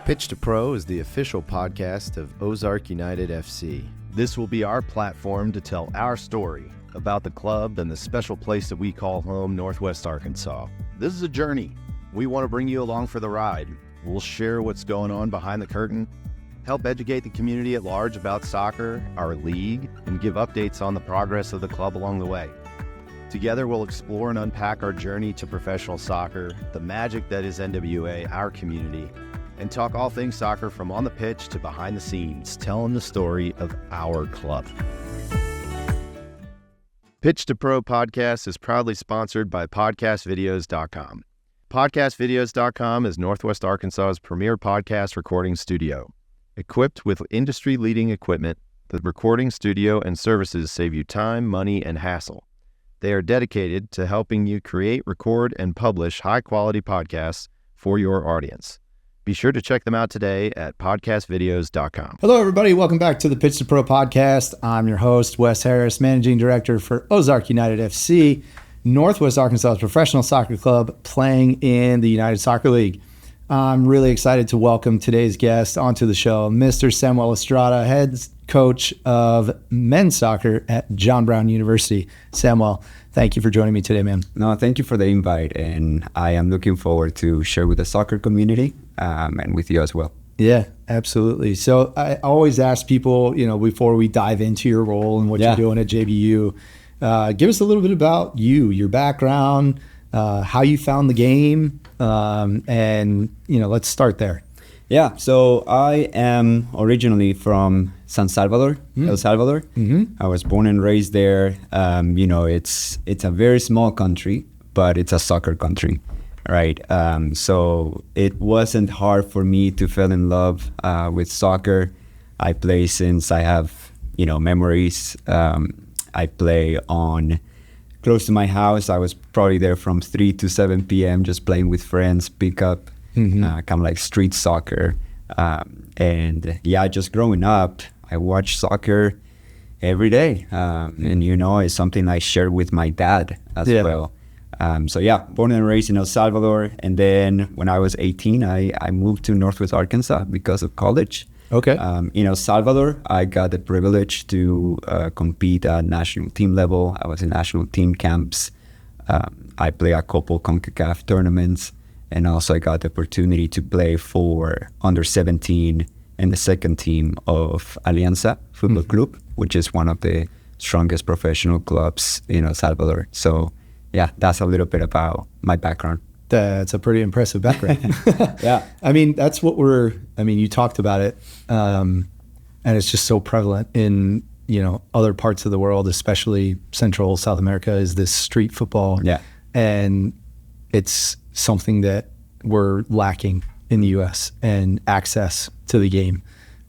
Pitch to Pro is the official podcast of Ozark United FC. This will be our platform to tell our story about the club and the special place that we call home, Northwest Arkansas. This is a journey. We want to bring you along for the ride. We'll share what's going on behind the curtain, help educate the community at large about soccer, our league, and give updates on the progress of the club along the way. Together, we'll explore and unpack our journey to professional soccer, the magic that is NWA, our community, and talk all things soccer from on the pitch to behind the scenes, telling the story of our club. Pitch to Pro podcast is proudly sponsored by podcastvideos.com. Podcastvideos.com is Northwest Arkansas's premier podcast recording studio. Equipped with industry-leading equipment, the recording studio and services save you time, money, and hassle. They are dedicated to helping you create, record, and publish high-quality podcasts for your audience. Be sure to check them out today at podcastvideos.com. Hello, everybody. Welcome back to the Pitch to Pro podcast. I'm your host, Wes Harris, Managing Director for Ozark United FC, Northwest Arkansas's professional soccer club playing in the United Soccer League. I'm really excited to welcome today's guest onto the show, Mr. Samuel Estrada, head coach of men's soccer at John Brown University. Samuel, thank you for joining me today, man. No, thank you for the invite, and I am looking forward to share with the soccer community and with you as well. Yeah, absolutely. So I always ask people, before we dive into your role and what you're doing at JBU, give us a little bit about you, your background, how you found the game, and let's start there. Yeah, so I am originally from San Salvador, El Salvador. Mm-hmm. I was born and raised there. It's a very small country, but it's a soccer country, right? So it wasn't hard for me to fall in love with soccer. I play since I have, memories. I play on close to my house. I was probably there from 3 to 7 p.m. just playing with friends, pick up. Kind of like street soccer. Just growing up, I watched soccer every day. It's something I shared with my dad as well. Born and raised in El Salvador. And then when I was 18, I moved to Northwest Arkansas because of college. Okay. In El Salvador, I got the privilege to compete at national team level. I was in national team camps. I played a couple CONCACAF tournaments. And also I got the opportunity to play for under 17 and the second team of Alianza Football Club, which is one of the strongest professional clubs in El Salvador. So that's a little bit about my background. That's a pretty impressive background. Yeah. I mean, that's what you talked about it. And it's just so prevalent in, other parts of the world, especially Central South America, is this street football. Yeah. And it's something that we're lacking in the U.S. and access to the game,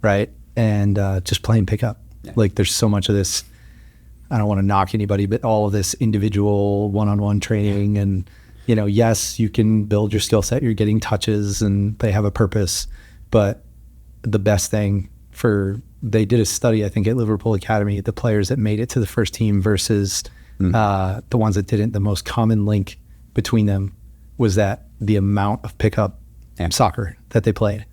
right? And just playing pickup. Yeah. Like there's so much of this, I don't want to knock anybody, but all of this individual one-on-one training and, yes, you can build your skill set, you're getting touches and they have a purpose, but the best thing they did a study, I think at Liverpool Academy, the players that made it to the first team versus the ones that didn't, the most common link between them was that the amount of pickup soccer that they played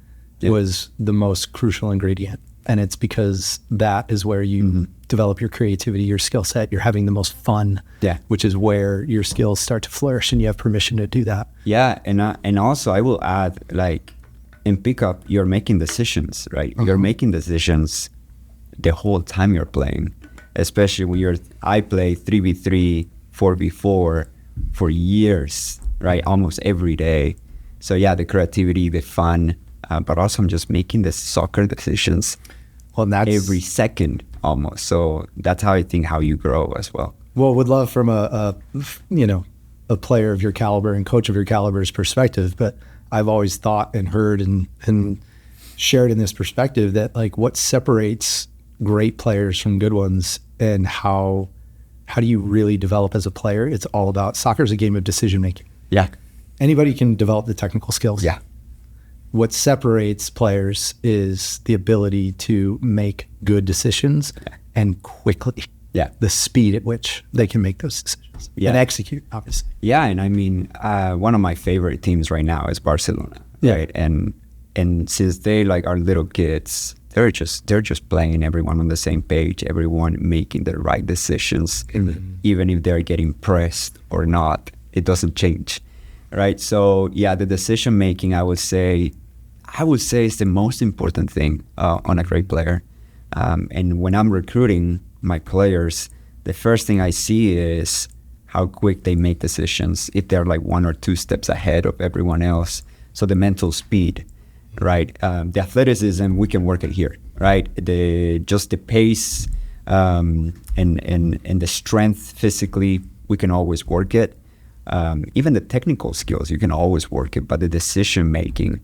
was the most crucial ingredient. And it's because that is where you develop your creativity, your skill set, you're having the most fun, which is where your skills start to flourish and you have permission to do that. Yeah, and also I will add, like in pickup, you're making decisions, right? You're making decisions the whole time you're playing, especially when I play 3v3, 4v4 for years, right? Almost every day. So the creativity, the fun, but also I'm just making the soccer decisions every second almost. So that's how I think how you grow as well. Well, would love from a player of your caliber and coach of your caliber's perspective, but I've always thought and heard and shared in this perspective that like what separates great players from good ones and how do you really develop as a player? It's all about soccer is a game of decision making. Yeah. Anybody can develop the technical skills. Yeah. What separates players is the ability to make good decisions and quickly. Yeah. The speed at which they can make those decisions and execute, obviously. Yeah. And I mean, one of my favorite teams right now is Barcelona. Yeah. Right. And and since they like are little kids, they're just playing, everyone on the same page, everyone making the right decisions, even if they're getting pressed or not, it doesn't change, right? So yeah, the decision making, I would say is the most important thing on a great player. And when I'm recruiting my players, the first thing I see is how quick they make decisions, if they're like 1 or 2 steps ahead of everyone else. So the mental speed, right? The athleticism, we can work it here, right? The pace and the strength physically, we can always work it. Even the technical skills, you can always work it, but the decision making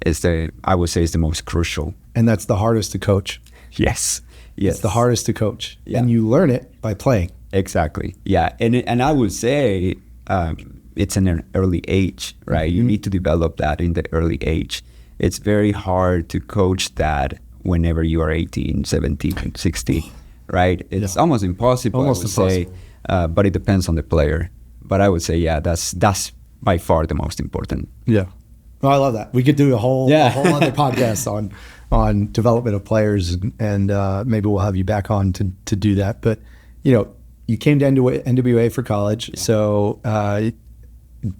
is I would say is the most crucial. And that's the hardest to coach. Yes. It's the hardest to coach. Yeah. And you learn it by playing. Exactly. Yeah. And I would say it's in an early age, right? You need to develop that in the early age. It's very hard to coach that whenever you are 18, 17, 16, right? It's almost impossible, I would say, but it depends on the player. But I would say, yeah, that's by far the most important. Yeah. Well, I love that. We could do a whole other podcast on development of players, and maybe we'll have you back on to do that. But, you came to NWA for college. Yeah. So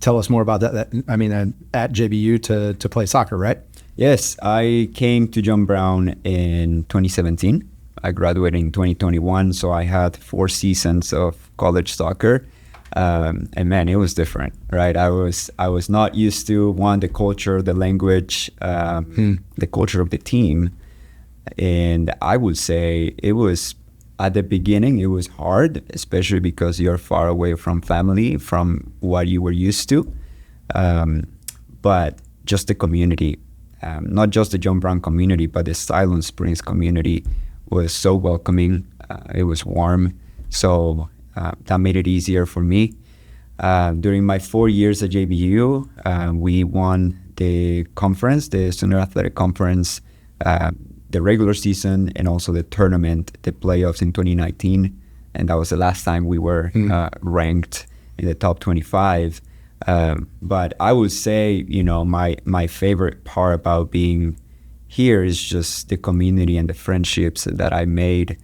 tell us more about that. I mean, at JBU to play soccer, right? Yes, I came to John Brown in 2017. I graduated in 2021, so I had 4 seasons of college soccer. And man, it was different, right? I was not used to the culture, the language, the culture of the team. And I would say it was, at the beginning, it was hard, especially because you're far away from family, from what you were used to. But just the community, not just the John Brown community, but the Silent Springs community was so welcoming. It was warm. So that made it easier for me. During my 4 years at JBU, we won the conference, the Student Athletic Conference, the regular season, and also the tournament, the playoffs in 2019. And that was the last time we were ranked in the top 25. But I would say, my favorite part about being here is just the community and the friendships that I made,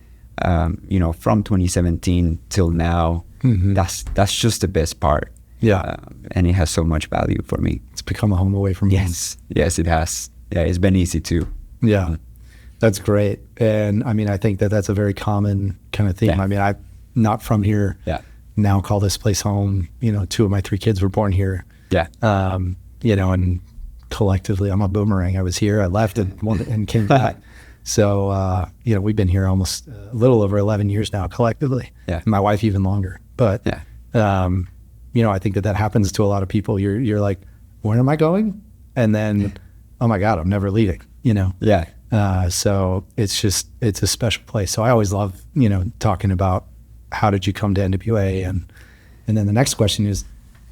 from 2017 till now. That's just the best part. Yeah. And it has so much value for me. It's become a home away from home. Yes, it has. Yeah, it's been easy too. Yeah. That's great. And I mean, I think that's a very common kind of theme. Yeah. I mean, I'm not from here. Yeah. Now call this place home. 2 of my 3 kids were born here. Yeah. And collectively, I'm a boomerang. I was here, I left and came back. So, we've been here almost a little over 11 years now collectively. Yeah. My wife even longer. But, I think that happens to a lot of people. You're like, where am I going? And then, oh my God, I'm never leaving, Yeah. So it's a special place. So I always love, talking about how did you come to NWA? And then the next question is,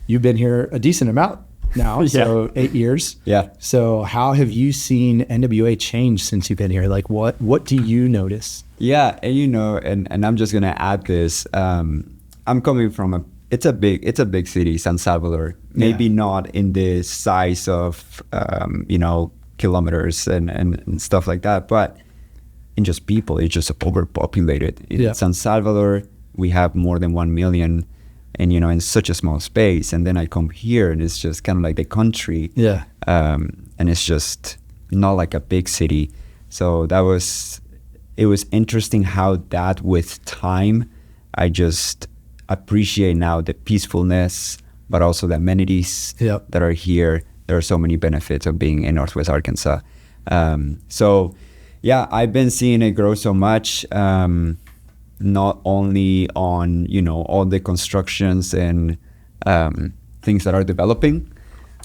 you've been here a decent amount now, so 8 years. Yeah. So how have you seen NWA change since you've been here? Like what do you notice? Yeah, and and I'm just gonna add this. I'm coming from it's a big city, San Salvador. Maybe not in the size of kilometers and stuff like that, but in just people, it's just overpopulated. In San Salvador, we have more than 1 million, and in such a small space. And then I come here, and it's just kind of like the country. Yeah. And it's just not like a big city. So it was interesting how that with time, I just appreciate now the peacefulness, but also the amenities that are here. There are so many benefits of being in Northwest Arkansas. So yeah, I've been seeing it grow so much, not only on, all the constructions and things that are developing,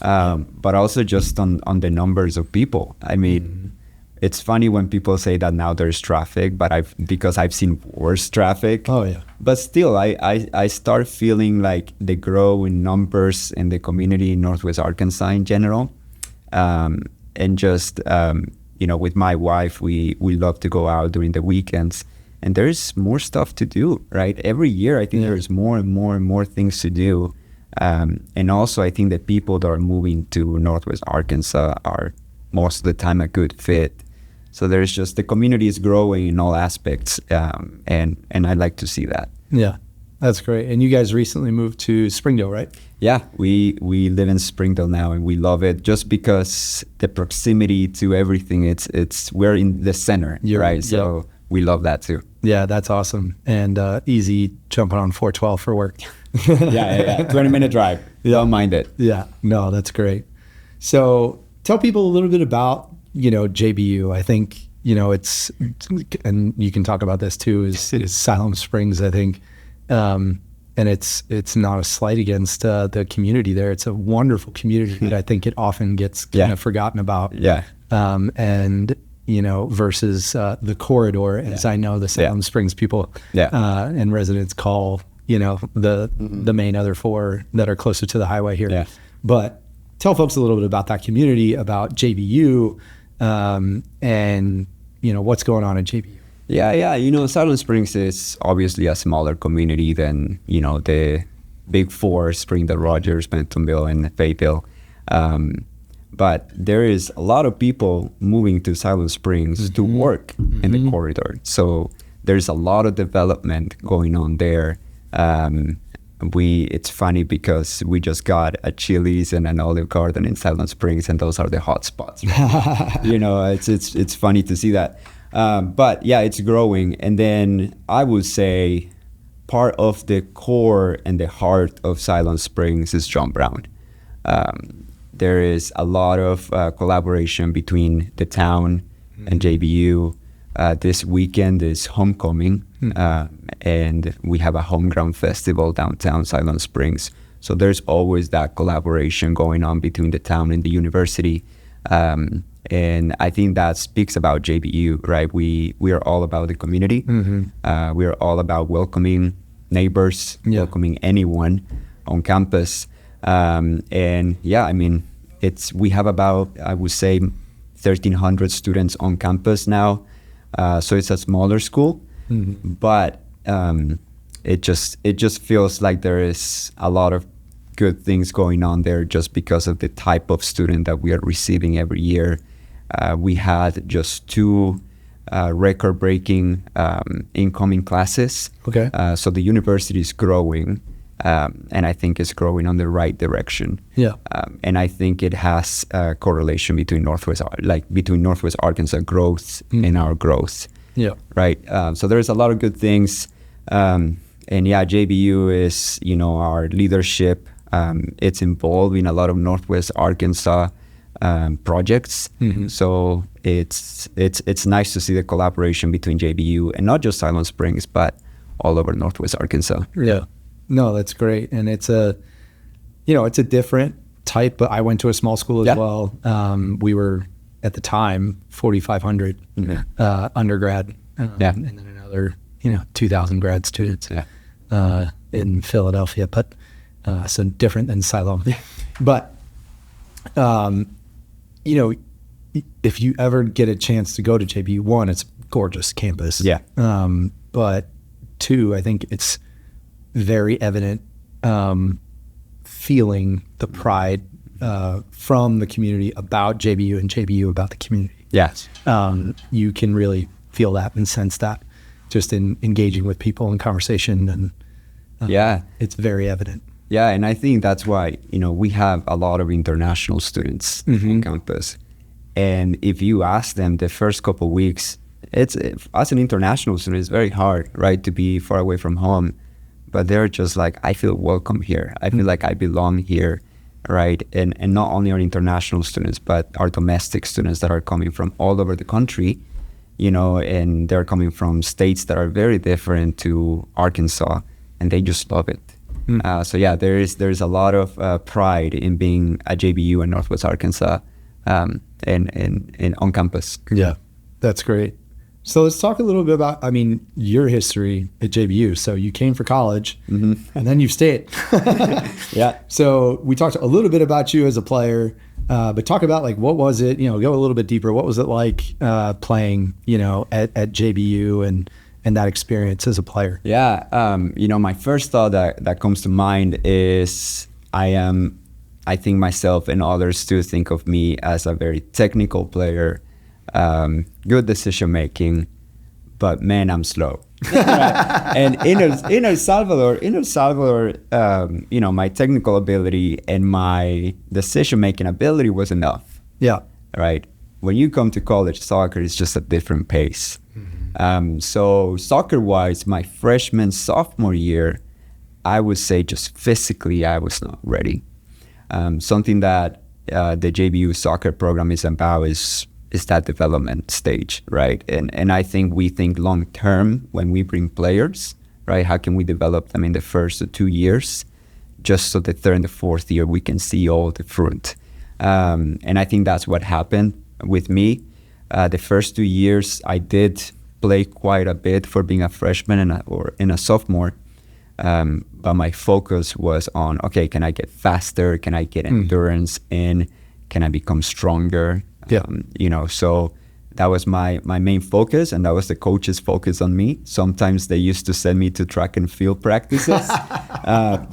but also just on the numbers of people. I mean, it's funny when people say that now there's traffic, but because I've seen worse traffic. Oh yeah. But still, I start feeling like the grow in numbers in the community in Northwest Arkansas in general, and just with my wife, we love to go out during the weekends, and there's more stuff to do. Right, every year I think there's more and more and more things to do, and also I think that people that are moving to Northwest Arkansas are most of the time a good fit. So there's just, the community is growing in all aspects, and I like to see that. Yeah, that's great. And you guys recently moved to Springdale, right? Yeah, we live in Springdale now, and we love it just because the proximity to everything. It's we're in the center, right? So we love that too. Yeah, that's awesome. And easy jumping on 412 for work. yeah. 20-minute drive. Don't mind it. Yeah, no, that's great. So tell people a little bit about, JBU. I think, it's, and you can talk about this too, is Siloam Springs, I think. And it's not a slight against the community there. It's a wonderful community that I think it often gets kind of forgotten about. Yeah. And, versus the corridor, as I know the Salem Springs people and residents call, the main other 4 that are closer to the highway here. Yeah. But tell folks a little bit about that community, about JBU, and, what's going on in JBU. Yeah. Sidelines Springs is obviously a smaller community than, the big 4, Springdale, Rogers, Bentonville, and Fayetteville. But there is a lot of people moving to Sidelines Springs to work in the corridor. So there's a lot of development going on there. It's funny because we just got a Chili's and an Olive Garden in Sidelines Springs, and those are the hot spots. It's funny to see that. But yeah, it's growing. And then I would say part of the core and the heart of Sidelines Springs is John Brown. There is a lot of collaboration between the town and JBU. This weekend is homecoming, and we have a homegrown festival downtown Sidelines Springs. So there's always that collaboration going on between the town and the university. And I think that speaks about JBU, right? We are all about the community. We are all about welcoming neighbors, welcoming anyone on campus. We have about, I would say, 1,300 students on campus now. So it's a smaller school, but it just feels like there is a lot of good things going on there just because of the type of student that we are receiving every year. We had just 2 record-breaking incoming classes. Okay. So the university is growing. And I think it's growing on the right direction. Yeah. And I think it has a correlation between Northwest Arkansas growth and our growth. Yeah. Right. So there's a lot of good things. JBU is, our leadership. It's involved in a lot of Northwest Arkansas projects. So it's nice to see the collaboration between JBU and not just Siloam Springs, but all over Northwest Arkansas. Yeah. No, that's great. And it's a different type, but I went to a small school as well. We were at the time 4,500 undergrad, and then another 2,000 grad students in Philadelphia. But so different than Siloam. But if you ever get a chance to go to JBU, 1, it's a gorgeous campus. Yeah. But 2, I think it's very evident feeling the pride from the community about JBU and JBU about the community. Yes. You can really feel that and sense that just in engaging with people in conversation, and it's very evident. Yeah, and I think that's why, we have a lot of international students on campus. And if you ask them the first couple of weeks, as an international student, it's very hard, right, to be far away from home. But they're just like, I feel welcome here. I feel like I belong here, right? And not only our international students, but our domestic students that are coming from all over the country, and they're coming from states that are very different to Arkansas, and they just love it. There's a lot of pride in being at JBU in Northwest Arkansas, and on campus. Yeah, that's great. So let's talk a little bit about, your history at JBU. So you came for college, and then you've stayed. Yeah. So we talked a little bit about you as a player, but talk about what was it, go a little bit deeper. What was it like playing, at JBU and that experience as a player? Yeah. My first thought that comes to mind is I I think myself and others still think of me as a very technical player, good decision making, but man, I'm slow. And in El Salvador, my technical ability and my decision making ability was enough. Yeah. Right. When you come to college soccer, it's just a different pace. So soccer-wise, my freshman, sophomore year, I would say just physically, I was not ready. Something that the JBU soccer program is about is that development stage, right? And I think we think long-term when we bring players, right? How can we develop them in the first 2 years, just so the third and the fourth year we can see all the fruit. And I think that's what happened with me. The first 2 years, I did play quite a bit for being a freshman or a sophomore. But my focus was on, okay, can I get faster? Can I get endurance in? Can I become stronger? Yeah. So that was my main focus, and that was the coach's focus on me. Sometimes they used to send me to track and field practices.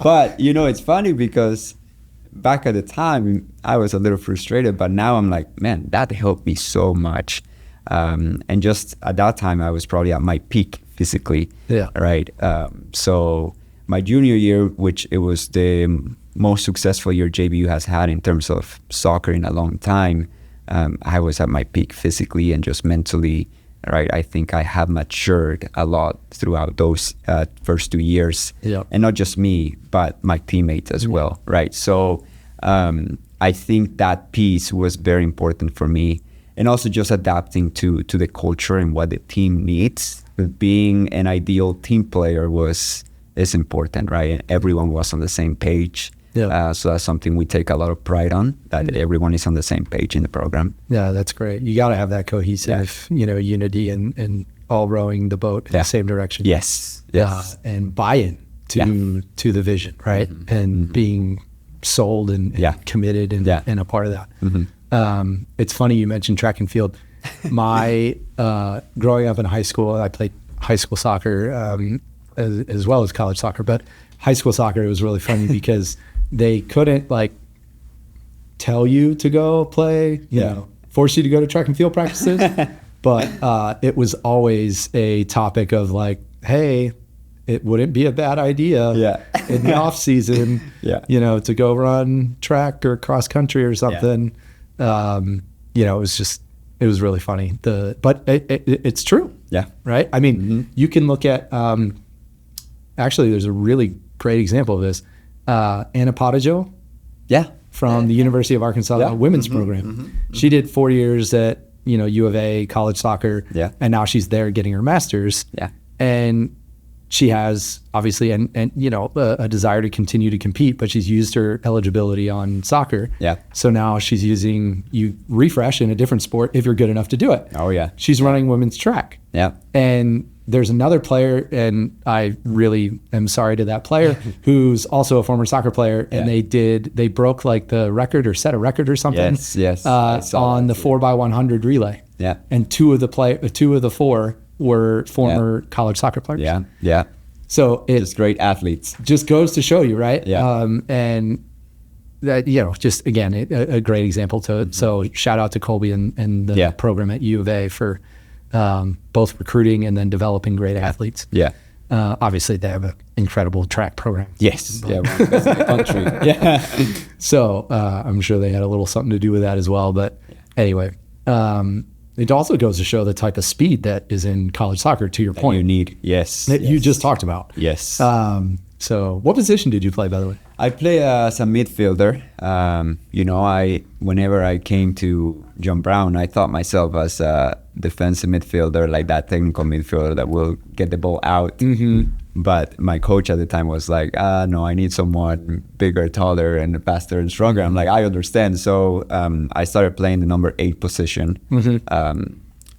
But, it's funny because back at the time, I was a little frustrated, but now I'm like, man, that helped me so much. And just at that time, I was probably at my peak physically. Yeah. Right. So my junior year, which it was the most successful year JBU has had in terms of soccer in a long time, I was at my peak physically and just mentally. Right. I think I have matured a lot throughout those first 2 years. Yeah. And not just me, but my teammates as well. Right. So I think that piece was very important for me. And also just adapting to the culture and what the team needs. Being an ideal team player is important, right? And everyone was on the same page. Yeah. So that's something we take a lot of pride on, that everyone is on the same page in the program. Yeah, that's great. You got to have that cohesive, unity and all rowing the boat in the same direction. Yes. And buy-in to the vision, right? And being sold and committed and a part of that. It's funny you mentioned track and field. My growing up in high school, I played high school soccer as well as college soccer, but high school soccer, it was really funny because they couldn't tell you to go play, force you to go to track and field practices. But it was always a topic of hey, it wouldn't be a bad idea in the off season, to go run track or cross country or something. It was really funny. But it's true. Yeah. Right. I mean, you can look at, actually there's a really great example of this. Anna Potajo. From the University of Arkansas women's program. She did 4 years at, U of A college soccer. And now she's there getting her master's. And she has obviously a desire to continue to compete, but she's used her eligibility on soccer. So now she's using refresh in a different sport if you're good enough to do it. She's running women's track. And there's another player, and I really am sorry to that player, who's also a former soccer player, and they broke the record or set a record or something. On the 4x100 relay. And two of the four were former college soccer players. So it's just great athletes. Just goes to show you, right? And that, just again, a great example so shout out to Colby and the program at U of A for both recruiting and then developing great athletes. Obviously they have an incredible track program. One of the best in the country. So I'm sure they had a little something to do with that as well. But anyway, it also goes to show the type of speed that is in college soccer, to your point. You need, that you just talked about. So what position did you play, by the way? I play as a midfielder. Whenever I came to John Brown, I thought myself as a defensive midfielder, like that technical midfielder that will get the ball out. But my coach at the time was like, no, I need someone bigger, taller, and faster and stronger. I'm like, I understand. So I started playing the number 8 position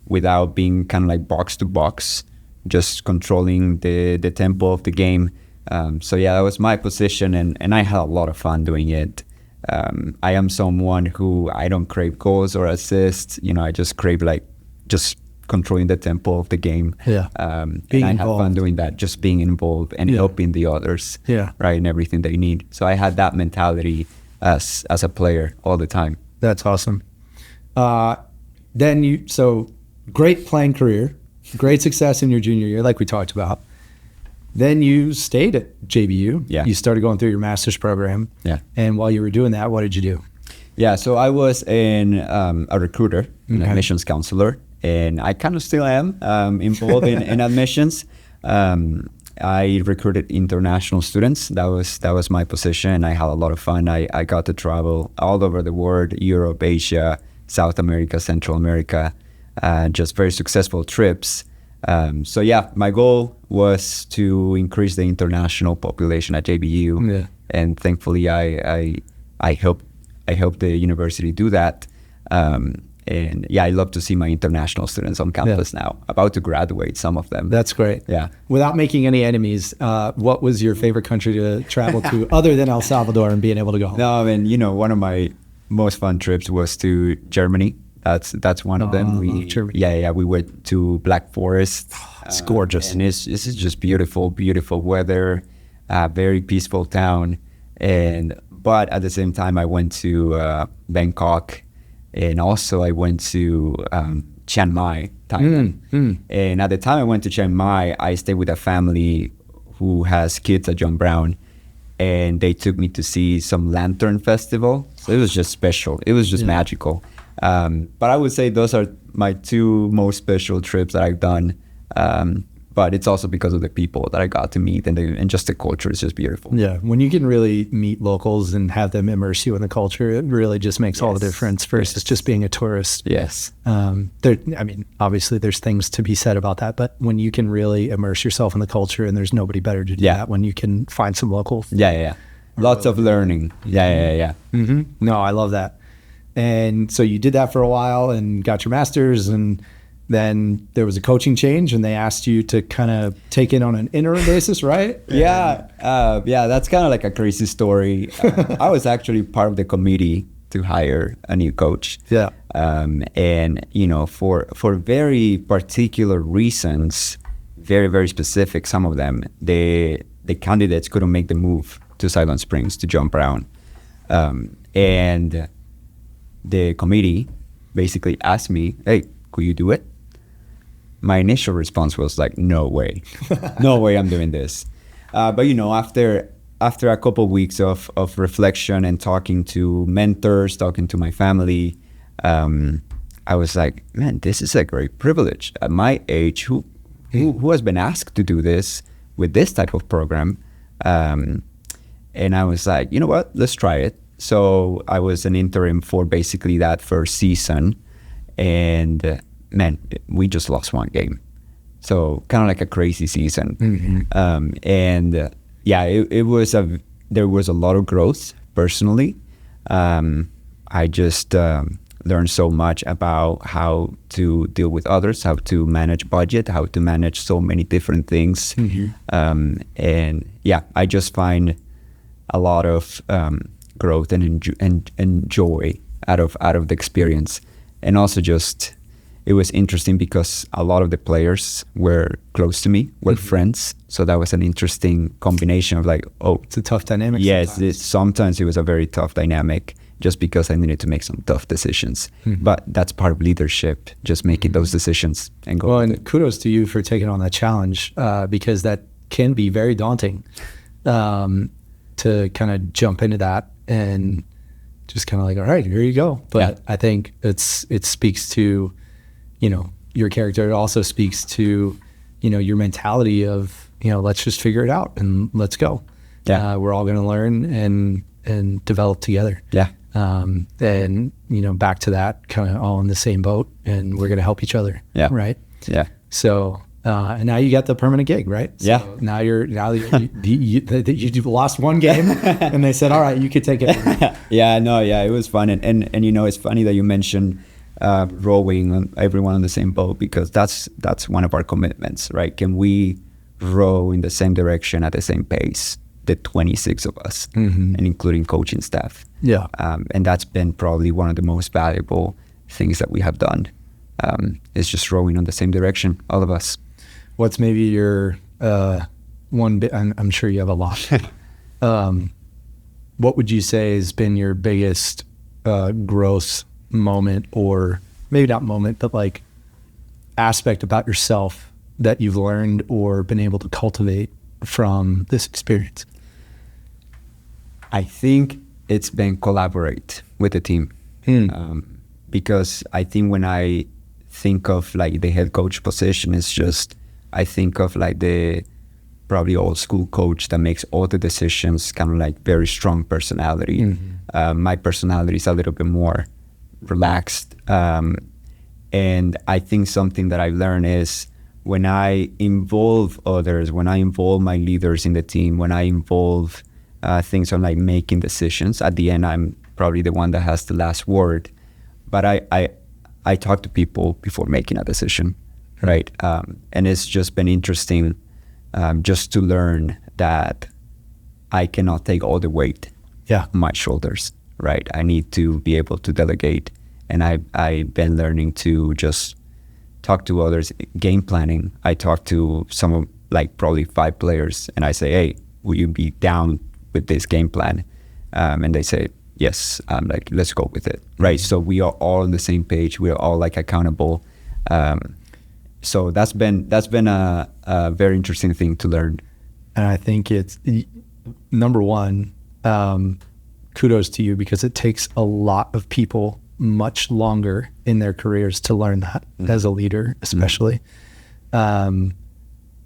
without being kind of box to box, just controlling the tempo of the game. That was my position, and I had a lot of fun doing it. I am someone who I don't crave goals or assists. I just crave just controlling the tempo of the game. And I have fun doing that, just being involved and helping the others, right, and everything they need. So I had that mentality as a player all the time. That's awesome. So great playing career, great success in your junior year, like we talked about. Then you stayed at JBU. Yeah. You started going through your master's program. Yeah. And while you were doing that, what did you do? Yeah, so I was a recruiter, an admissions counselor, and I kind of still am involved in admissions. I recruited international students. That was my position. I had a lot of fun. I got to travel all over the world, Europe, Asia, South America, Central America, just very successful trips. So yeah, my goal was to increase the international population at JBU, and thankfully I helped the university do that. And yeah, I love to see my international students on campus now, about to graduate, some of them. That's great. Yeah. Without making any enemies, what was your favorite country to travel to other than El Salvador and being able to go home? No, I mean, one of my most fun trips was to Germany. That's one of them. Germany. Yeah, we went to Black Forest. It's gorgeous. And this is just beautiful weather, very peaceful town. But at the same time, I went to Bangkok, and also I went to Chiang Mai, Thailand. And at the time I went to Chiang Mai, I stayed with a family who has kids at John Brown, and they took me to see some lantern festival. So it was just special. It was just magical. But I would say those are my two most special trips that I've done. But it's also because of the people that I got to meet, and just the culture is just beautiful. Yeah, when you can really meet locals and have them immerse you in the culture, it really just makes all the difference versus just being a tourist. Yes. Obviously there's things to be said about that, but when you can really immerse yourself in the culture, and there's nobody better to do that when you can find some locals. Yeah. Lots of learning. Yeah. Mm-hmm. No, I love that. And so you did that for a while and got your master's, and then there was a coaching change, and they asked you to kind of take it on an interim basis, right? Yeah, that's kind of like a crazy story. I was actually part of the committee to hire a new coach. Yeah. And for very particular reasons, very, very specific, some of them, the candidates couldn't make the move to Silent Springs, to John Brown. And the committee basically asked me, hey, could you do it? My initial response was like, no way. No way I'm doing this. But after a couple of weeks of reflection and talking to mentors, talking to my family, I was like, man, this is a great privilege. At my age, who has been asked to do this with this type of program? And I was like, you know what, let's try it. So I was an interim for basically that first season. And man, we just lost one game. So kind of like a crazy season. Mm-hmm. There was a lot of growth personally. I just learned so much about how to deal with others, how to manage budget, how to manage so many different things. Mm-hmm. I just find a lot of growth and joy out of the experience. And also just, it was interesting because a lot of the players were close to me, were friends. So that was an interesting combination of like, oh, it's a tough dynamic. Yes, sometimes it was a very tough dynamic just because I needed to make some tough decisions. But that's part of leadership, just making those decisions and go. Well, and kudos to you for taking on that challenge because that can be very daunting to kind of jump into that and just kind of like, all right, here you go. But I think it speaks to, your character. It also speaks to, your mentality of, let's just figure it out and let's go. Yeah. We're all going to learn and develop together. Yeah. And, back to that, kind of all in the same boat, and we're going to help each other. Yeah. Right. Yeah. So, and now you got the permanent gig, right? So yeah. Now you lost one game, and they said, "All right, you could take it." It was fun, and it's funny that you mentioned rowing on everyone on the same boat, because that's one of our commitments, right? Can we row in the same direction at the same pace? The 26 of us, and including coaching staff. Yeah, and that's been probably one of the most valuable things that we have done. Is just rowing on the same direction, all of us. What's maybe your one bit? I'm sure you have a lot. what would you say has been your biggest growth moment, or maybe not moment, but like aspect about yourself that you've learned or been able to cultivate from this experience? I think it's been collaborate with the team. Because I think when I think of like the head coach position, it's just, I think of like the probably old school coach that makes all the decisions, kind of like very strong personality. My personality is a little bit more relaxed. And I think something that I've learned is when I involve others, when I involve my leaders in the team, when I involve things on like making decisions, at the end, I'm probably the one that has the last word. But I talk to people before making a decision, right? And it's just been interesting just to learn that I cannot take all the weight on my shoulders, right? I need to be able to delegate. And I've been learning to just talk to others. Game planning, I talk to some of like probably 5 players and I say, hey, will you be down with this game plan? And they say, yes. I'm like, let's go with it, right? So we are all on the same page. We are all like accountable. So that's been a very interesting thing to learn. And I think it's, number one, kudos to you, because it takes a lot of people much longer in their careers to learn that as a leader, especially.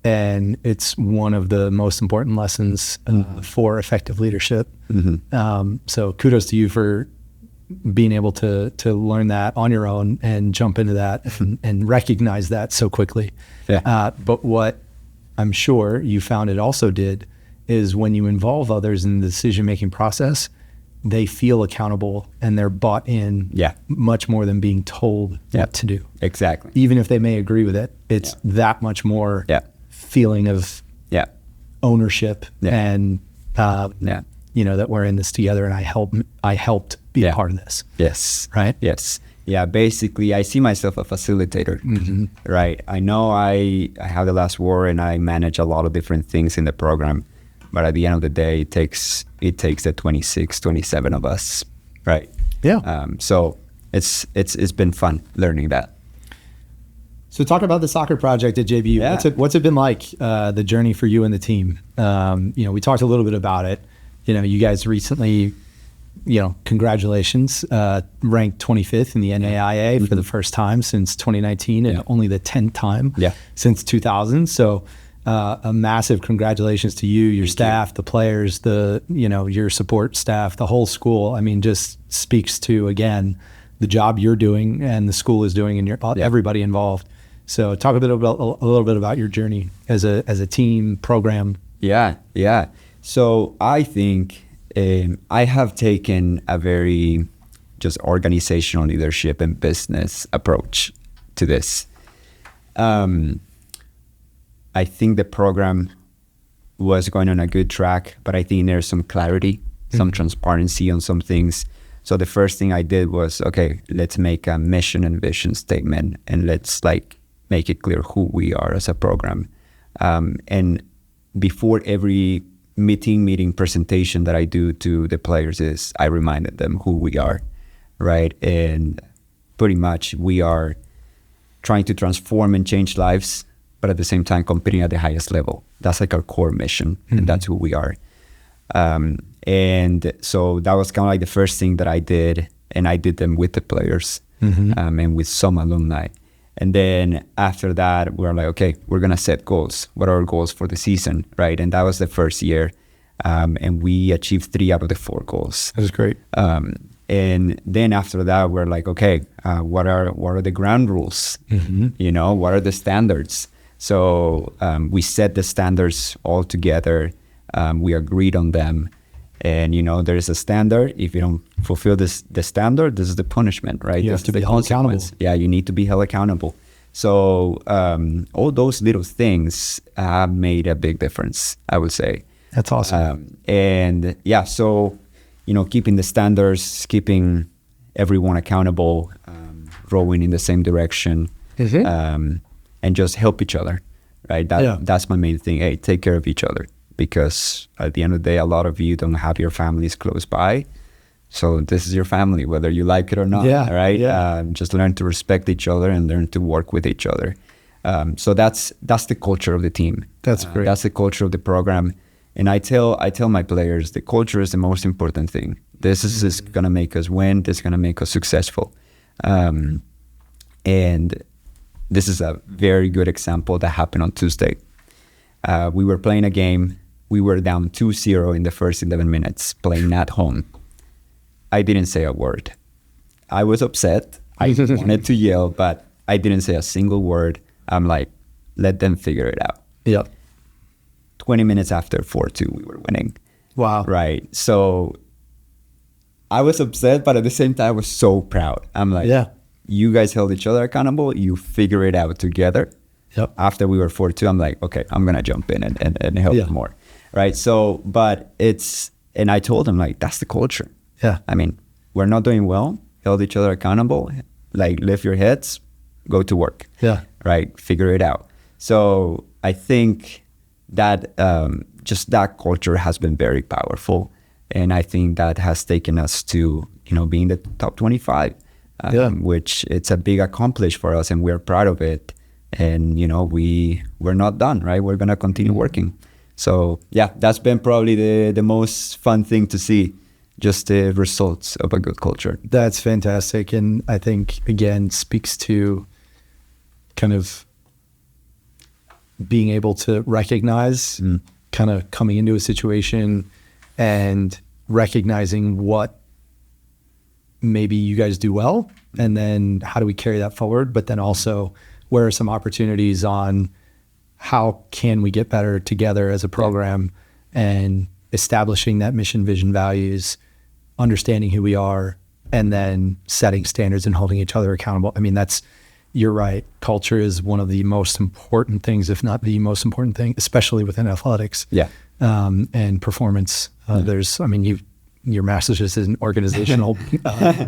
And it's one of the most important lessons for effective leadership. So kudos to you for being able to learn that on your own and jump into that and recognize that so quickly. But what I'm sure you found it also did is when you involve others in the decision-making process, they feel accountable and they're bought in much more than being told what to do. Exactly. Even if they may agree with it, it's that much more feeling of ownership and you know, that we're in this together and I helped be a part of this. Yes. Right? Yes. Yeah, basically I see myself a facilitator, right? I know I have the last word and I manage a lot of different things in the program, but at the end of the day, it takes the 26, 27 of us, right? So it's been fun learning that. So talk about the soccer project at JBU. What's it been like, the journey for you and the team? You know, we talked a little bit about it. You know, you guys recently, you know, congratulations, ranked 25th in the NAIA for the first time since 2019 and only the 10th time since 2000. So a massive congratulations to you, your staff, the players, your support staff, the whole school. I mean, just speaks to, again, the job you're doing and the school is doing and everybody involved. So talk a little bit about your journey as a team program. Yeah. So I think I have taken a very just organizational leadership and business approach to this. I think the program was going on a good track, but I think there's some clarity, some transparency on some things. So the first thing I did was, okay, let's make a mission and vision statement and let's like make it clear who we are as a program. And before every meeting presentation that I do to the players is I reminded them who we are, right? And pretty much we are trying to transform and change lives, but at the same time competing at the highest level. That's like our core mission, and that's who we are. And so that was kind of like the first thing that I did, and I did them with the players and with some alumni. And then after that, we're like, okay, we're going to set goals. What are our goals for the season, right? And that was the first year. And we achieved 3 out of the 4 goals. That was great. And then after that, we're like, okay, what are the ground rules? You know, what are the standards? So we set the standards all together. We agreed on them. And, you know, there's a standard. If you don't fulfill the standard, this is the punishment, right? You have to be held accountable. Yeah, you need to be held accountable. So all those little things have made a big difference, I would say. That's awesome. And yeah, so, you know, keeping the standards, keeping everyone accountable, rowing in the same direction, and just help each other, right? That's my main thing. Hey, take care of each other. because at the end of the day, a lot of you don't have your families close by. So this is your family, whether you like it or not, right? Yeah. Just learn to respect each other and learn to work with each other. So that's the culture of the team. That's great. That's the culture of the program. And I tell my players, the culture is the most important thing. This is going to make us win. This is going to make us successful. And this is a very good example that happened on Tuesday. We were playing a game. We were down 2-0 in the first 11 minutes, playing at home. I didn't say a word. I was upset. I wanted to yell, but I didn't say a single word. I'm like, let them figure it out. Yep. 20 minutes after 4-2, we were winning. Wow. Right. So I was upset, but at the same time, I was so proud. I'm like, you guys held each other accountable. You figure it out together. Yep. After we were 4-2, I'm like, okay, I'm going to jump in and help more. Right. So, and I told them, like, that's the culture. Yeah. I mean, we're not doing well. Held each other accountable. Like, lift your heads, go to work. Yeah. Right. Figure it out. So I think that just that culture has been very powerful. And I think that has taken us to, being the top 25, which it's a big accomplishment for us, and we're proud of it. And, we're not done, right? We're going to continue working. So, that's been probably the most fun thing to see, just the results of a good culture. That's fantastic. And I think, again, speaks to kind of being able to recognize kind of coming into a situation and recognizing what maybe you guys do well, and then how do we carry that forward, but then also where are some opportunities on how can we get better together as a program, and establishing that mission, vision, values, understanding who we are, and then setting standards and holding each other accountable. I mean, you're right. Culture is one of the most important things, if not the most important thing, especially within athletics. And performance. Your master's is in organizational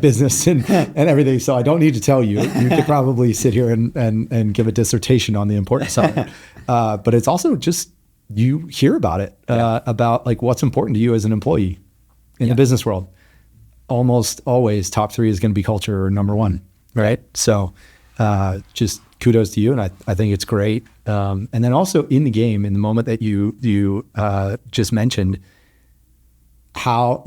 business and everything. So I don't need to tell you. You could probably sit here and give a dissertation on the importance of it. But it's also just, you hear about it, about like what's important to you as an employee in the business world. Almost always top 3 is going to be culture or number 1, right? So just kudos to you. And I think it's great. And then also in the game, in the moment that you just mentioned, how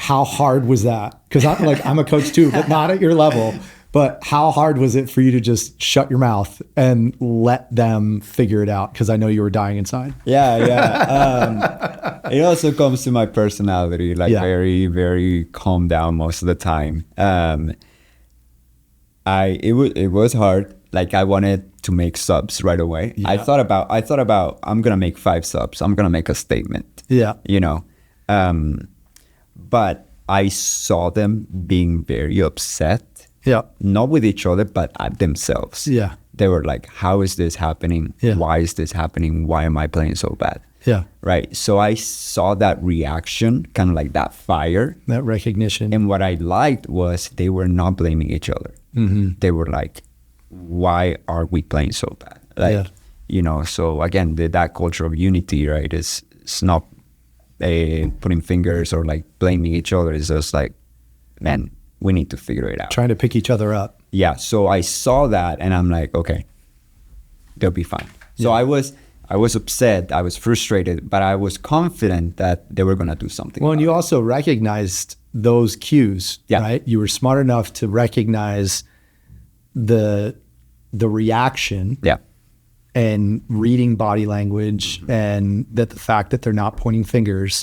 hard was that? Because I'm a coach too, but not at your level. But how hard was it for you to just shut your mouth and let them figure it out? Because I know you were dying inside. It also comes to my personality, very, very calm down most of the time. It was hard. Like, I wanted to make subs right away. I thought about I'm gonna make 5 subs. I'm gonna make a statement. But I saw them being very upset. Not with each other, but at themselves. They were like, how is this happening? Why is this happening? Why am I playing so bad? Right. So I saw that reaction, kind of like that fire. That recognition. And what I liked was they were not blaming each other. They were like, why are we playing so bad? So again, that culture of unity, right, it's not putting fingers or like blaming each other. It's just like, man, we need to figure it out. Trying to pick each other up. So I saw that and I'm like, okay, they'll be fine. So I was upset, I was frustrated, but I was confident that they were going to do something. Well, and you also recognized those cues, right? You were smart enough to recognize the reaction and reading body language, and that the fact that they're not pointing fingers,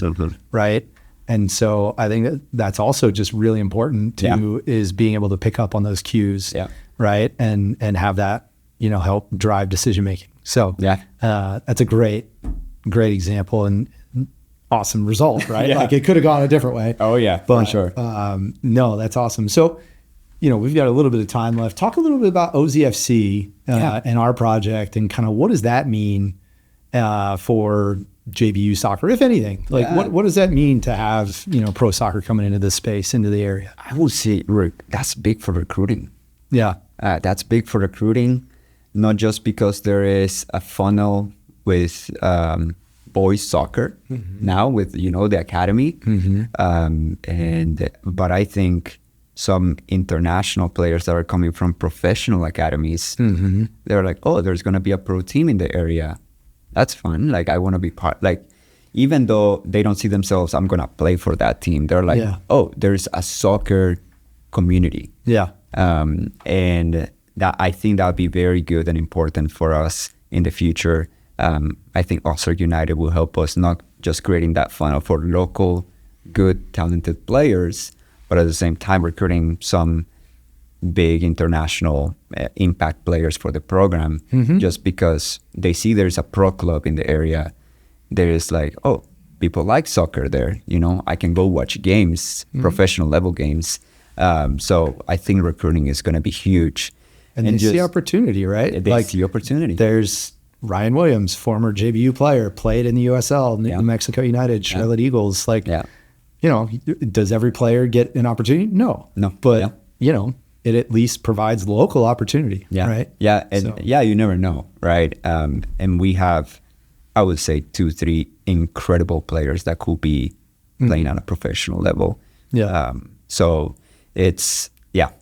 right? And so I think that's also just really important is being able to pick up on those cues, right? And have that, help drive decision making. So that's a great example and awesome result, right? Like, it could have gone a different way. Oh yeah, but, for sure. No, that's awesome. So, we've got a little bit of time left. Talk a little bit about OZFC and our project, and kind of what does that mean for JVU soccer, if anything? Like, what does that mean to have, pro soccer coming into this space, into the area? I would say, Rick, that's big for recruiting. That's big for recruiting, not just because there is a funnel with boys soccer now with, you know, the academy. But I think some international players that are coming from professional academies, they're like, oh, there's going to be a pro team in the area. That's fun. Like, I want to be part, like, even though they don't see themselves, I'm going to play for that team. They're like, oh, there's a soccer community. And that, I think that would be very good and important for us in the future. I think Ozark United will help us not just creating that funnel for local, good, talented players, but at the same time recruiting some big international impact players for the program, just because they see there's a pro club in the area. There's like, oh, people like soccer there. You know, I can go watch games, professional level games. So I think recruiting is going to be huge. And they see opportunity, right? They see opportunity. There's Ryan Williams, former JBU player, played in the USL, New Mexico United, Charlotte Eagles. Like, you know, does every player get an opportunity? No. But, you know, it at least provides local opportunity, right? And you never know, right? And we have, I would say, 2-3 incredible players that could be playing on a professional level. So it's,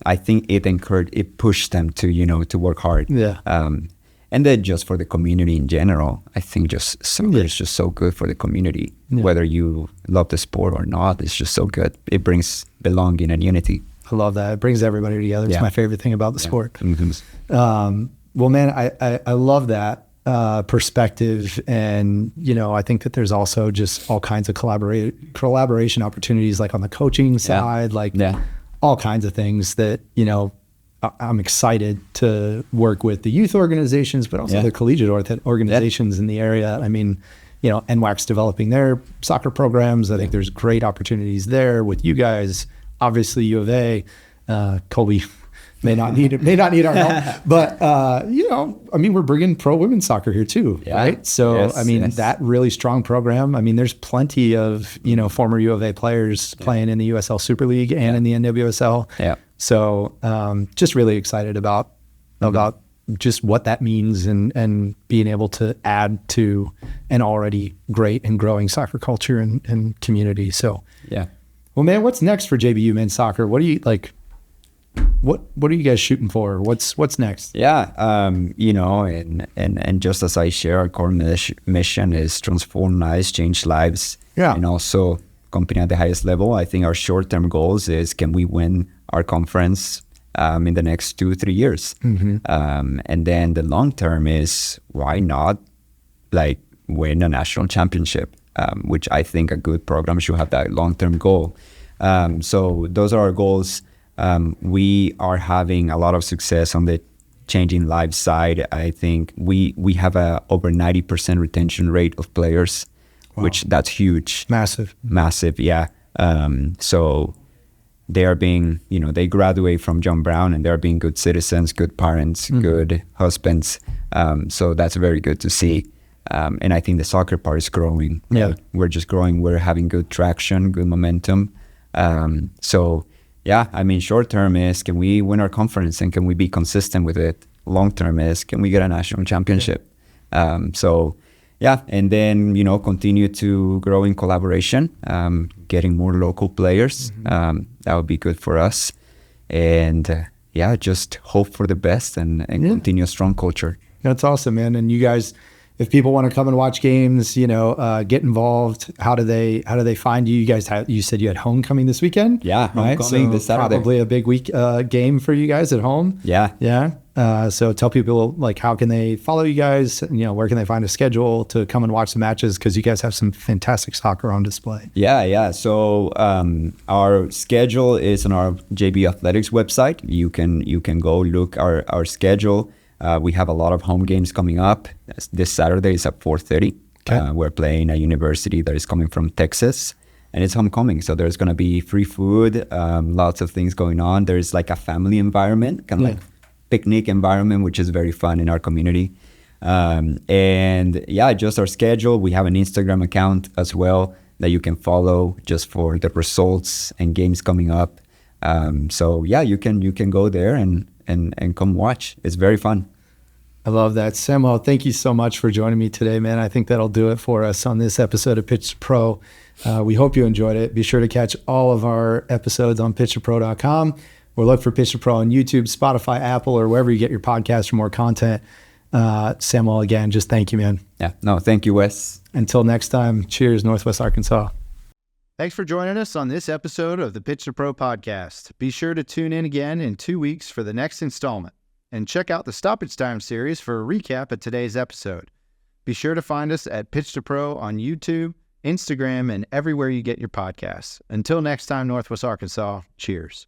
I think it pushed them to, you know, to work hard. And then just for the community in general, I think just soccer is just so good for the community. Whether you love the sport or not, it's just so good. It brings belonging and unity. I love that. It brings everybody together. It's my favorite thing about the sport. Well, man, I love that perspective. And, you know, I think that there's also just all kinds of collaboration opportunities, like on the coaching side, like all kinds of things that, you know, I'm excited to work with the youth organizations, but also the collegiate organizations in the area. I mean, you know, NWAC's developing their soccer programs. I think there's great opportunities there with you guys. Obviously, U of A, Colby may not need our help, but you know, I mean, we're bringing pro women's soccer here too, right? So, I mean, that really strong program. I mean, there's plenty of, you know, former U of A players playing in the USL Super League and in the NWSL. So, just really excited about just what that means and being able to add to an already great and growing soccer culture and community. So, well, man, what's next for JBU men's soccer? What do you like? What are you guys shooting for? What's next? You know, and just as I share, our core mission is transform lives, change lives, and also compete at the highest level. I think our short-term goals is, can we win our conference in the next 2-3 years? And then the long term is, why not like win a national championship, which I think a good program should have that long-term goal. So those are our goals. We are having a lot of success on the changing lives side. I think we have a over 90% retention rate of players, which that's huge. Massive, so they are being, you know, they graduate from John Brown and they're being good citizens, good parents, good husbands. So that's very good to see. And I think the soccer part is growing. We're just growing. We're having good traction, good momentum. So I mean, short term is, can we win our conference and can we be consistent with it? Long term is, can we get a national championship? And then, you know, continue to grow in collaboration, getting more local players. That would be good for us. And just hope for the best and continue a strong culture. That's awesome, man. And you guys, if people want to come and watch games, you know, get involved, how do they find you? You guys you said you had homecoming this weekend? Homecoming this Saturday. Probably a big week game for you guys at home. So tell people, like, how can they follow you guys? You know, where can they find a schedule to come and watch the matches? Because you guys have some fantastic soccer on display. So our schedule is on our JB Athletics website. You can go look our schedule. We have a lot of home games coming up. This Saturday is at 4:30. We're playing a university that is coming from Texas, and it's homecoming. So there's going to be free food, lots of things going on. There's like a family environment, kind of like picnic environment, which is very fun in our community. Just our schedule. We have an Instagram account as well that you can follow just for the results and games coming up. You can go there and come watch. It's very fun. I love that. Samuel, thank you so much for joining me today, man. I think that'll do it for us on this episode of Pitch to Pro. We hope you enjoyed it. Be sure to catch all of our episodes on pitchtopro.com or look for Pitch to Pro on YouTube, Spotify, Apple, or wherever you get your podcasts for more content. Samuel, again, just thank you, man. Yeah, no, thank you, Wes. Until next time, cheers, Northwest Arkansas. Thanks for joining us on this episode of the Pitch to Pro podcast. Be sure to tune in again in 2 weeks for the next installment. And check out the Stoppage Time series for a recap of today's episode. Be sure to find us at Pitch to Pro on YouTube, Instagram, and everywhere you get your podcasts. Until next time, Northwest Arkansas, cheers.